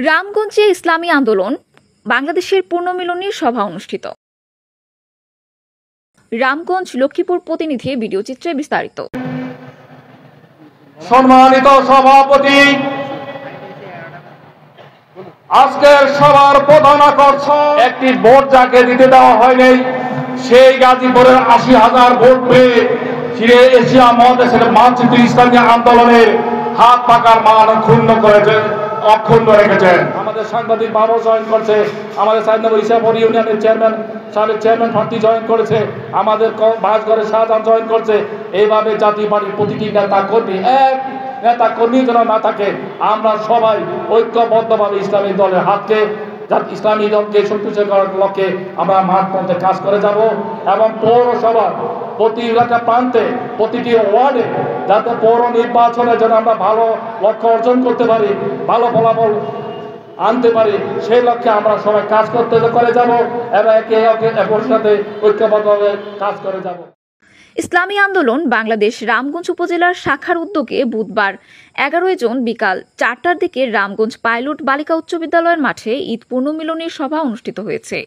রামগঞ্জে ইসলামী আন্দোলন বাংলাদেশের পুনর্মিলনী সভা অনুষ্ঠিত। রামগঞ্জ লক্ষ্মীপুর প্রতিনিধি ভিডিও চিত্রে বিস্তারিত। সম্মানিত সভাপতি, আজকের সভার প্রধান আকর্ষণ একটি ভোট যাকে দিতে দেওয়া হয়নি, সেই গাজীপুরের ৮০,০০০ ভোট পেয়ে ফিরে এশিয়া মহাদেশের মানচিত্র ইসলামী আন্দোলনের হাত পাকার মান অক্ষুণ্ণ রেখেছেন। আমাদের সাংবাদিক বাবু জয়েন করছে, আমাদের সাইদনগর ইসাপুর ইউনিয়নের সাবেক চেয়ারম্যান প্রার্থী জয়েন করেছে, আমাদের বাসঘরের শাহজাহান জয়েন করছে। এইভাবে জাতীয় পার্টির প্রতিটি নেতা কর্মী যেন না থাকে, আমরা সবাই ঐক্যবদ্ধভাবে ইসলামী দলের হাতকে ইসলামী দলকে শক্তিশালী করার লক্ষ্যে আমরা মাঠ পর্যায়ে কাজ করে যাব এবং পৌরসভা প্রতি এলাকা প্রান্তে প্রতিটি ওয়ার্ডে যাতে পৌর নির্বাচনে যেন আমরা ভালো লক্ষ্য অর্জন করতে পারি, ভালো ফলাফল আনতে পারি, সেই লক্ষ্যে আমরা সবাই কাজ করে যাব এবং একে অপরের সাথে ঐক্যবদ্ধভাবে কাজ করে যাব। ইসলামী আন্দোলন বাংলাদেশ রামগঞ্জ উপজেলার শাখার উদ্যোগে বুধবার 11 জুন বিকাল 4টার দিকে রামগঞ্জ পাইলট বালিকা উচ্চ বিদ্যালয়ের মাঠে ঈদ পুনর্মিলনী সভা অনুষ্ঠিত হয়েছে।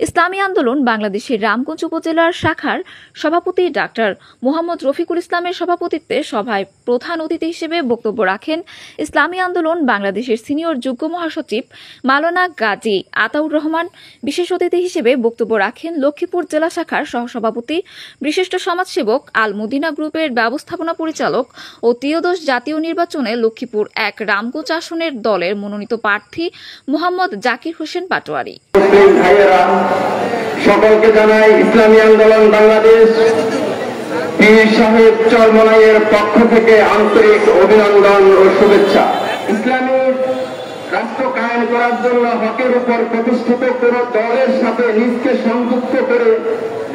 ইসলামী আন্দোলন বাংলাদেশের রামগঞ্জ উপজেলার শাখার সভাপতি ডাক্তার মোহাম্মদ রফিকুল ইসলামের সভাপতিত্বে সভায় প্রধান অতিথি হিসেবে বক্তব্য রাখেন ইসলামী আন্দোলন বাংলাদেশের সিনিয়র যুগ্ম মহাসচিব মাওলানা গাজী আতাউর রহমান। বিশেষ অতিথি হিসেবে বক্তব্য রাখেন লক্ষ্মীপুর জেলা শাখার সহসভাপতি বিশিষ্ট সমাজসেবক আল মদিনা গ্রুপের ব্যবস্থাপনা পরিচালক ও ত্রয়োদশ জাতীয় নির্বাচনে লক্ষ্মীপুর 1 রামগঞ্জ আসনের দলের মনোনীত প্রার্থী মোহাম্মদ জাকির হোসেন পাটোয়ারি। সকলকে জানাই ইসলামী আন্দোলন বাংলাদেশ পীর সাহেব চরমনাইয়ের পক্ষ থেকে আন্তরিক অভিনন্দন ও শুভেচ্ছা। ইসলামী রাষ্ট্র কায়েম করার জন্য হকের উপর প্রতিষ্ঠিত কোন দলের সাথে নিজকে সংযুক্ত করে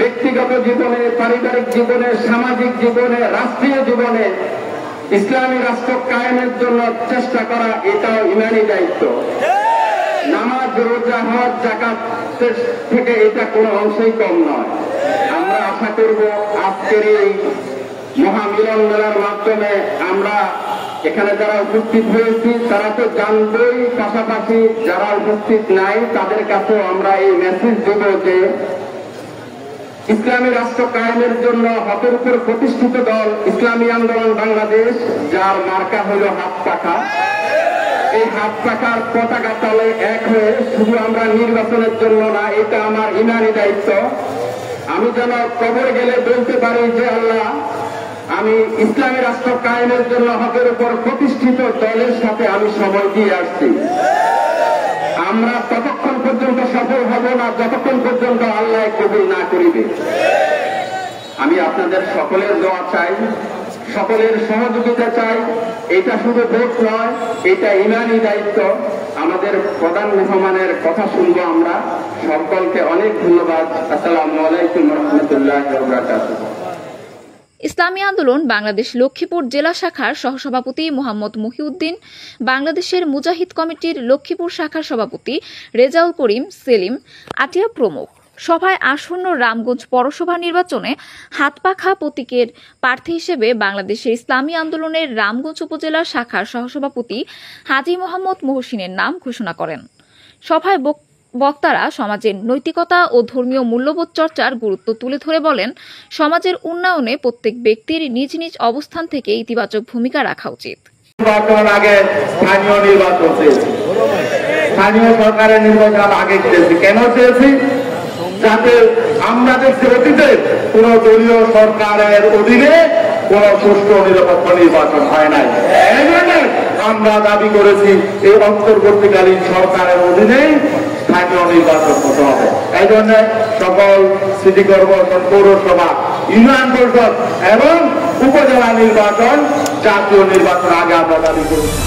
ব্যক্তিগত জীবনে, পারিবারিক জীবনে, সামাজিক জীবনে, রাষ্ট্রীয় জীবনে ইসলামী রাষ্ট্র কায়েমের জন্য চেষ্টা করা এটাও ইমানি দায়িত্ব। নামাজ, রোজা, হজ, যাকাত থেকে এটা কোনো অংশেই কম নয়। আমরা আশা করব আজকের এই মহামিলন মেলার মাধ্যমে আমরা এখানে যারা উপস্থিত হয়েছি তারা তো জানবই, পাশাপাশি যারা উপস্থিত নাই তাদের কাছেও আমরা এই মেসেজ দেব যে ইসলামী রাষ্ট্র কায়েমের জন্য হকের উপর প্রতিষ্ঠিত দল ইসলামী আন্দোলন বাংলাদেশ, যার মার্কা হল হাত পাখা, এই হাত পাখার পতাকা তলে এক হয়ে শুধু আমরা নির্বাচনের জন্য না, এটা আমার ইমানি দায়িত্ব। আমি যেন কবরে গেলে বলতে পারি যে আল্লাহ, আমি ইসলামী রাষ্ট্র কায়েমের জন্য হকের উপর প্রতিষ্ঠিত দলের সাথে আমি সময় দিয়ে আসছি। আমরা ততক্ষণ পর্যন্ত সফল হব না যতক্ষণ পর্যন্ত আল্লাহ কবুল না করিবে। আমি আপনাদের সকলের দোয়া চাই, সকলের সহযোগিতা চাই। এটা শুধু ভোট নয়, এটা ইমানি দায়িত্ব। আমাদের প্রধান মেহমানের কথা শুনবো আমরা। সকলকে অনেক ধন্যবাদ। আসসালামু আলাইকুম রহমতুল্লাহ। ইসলামী আন্দোলন বাংলাদেশ লক্ষ্মীপুর জেলা শাখার সহসভাপতি মোহাম্মদ মহিউদ্দিন, বাংলাদেশের মুজাহিদ কমিটির লক্ষ্মীপুর শাখার সভাপতি রেজাউল করিম সেলিম আটিয়া প্রমুখ। সভায় আসন্ন রামগঞ্জ পৌরসভা নির্বাচনে হাতপাখা প্রতীকের প্রার্থী হিসেবে বাংলাদেশের ইসলামী আন্দোলনের রামগঞ্জ উপজেলা শাখার সহসভাপতি হাজী মোহাম্মদ মহসিনের নাম ঘোষণা করেন। সভায় বক্তারা সমাজের নৈতিকতা ও ধর্মীয় মূল্যবোধ চর্চার গুরুত্ব তুলে ধরে বলেন, সমাজের উন্নয়নে প্রত্যেক ব্যক্তির নিজ নিজ অবস্থান থেকে ইতিবাচক ভূমিকা রাখা উচিত। আগে স্থানীয় নির্বাচন চেয়েছি, স্থানীয় সরকারের নির্বাচন আগে চেয়েছি। কেন চেয়েছি? যাতে আমরা দেখছি অতীতে কোন দলীয় সরকারের অধীনে কোন সুষ্ঠু নিরপেক্ষ নির্বাচন হয় নাই। আমরা দাবি করেছি এই অন্তর্বর্তীকালীন সরকারের অধীনেই স্থানীয় নির্বাচন হতে হবে। এই জন্য সকল সিটি কর্পোরেশন, পৌরসভা, ইউনিয়ন পরিষদ এবং উপজেলা নির্বাচন, জাতীয় নির্বাচন আগে আমরা দাবি করেছি।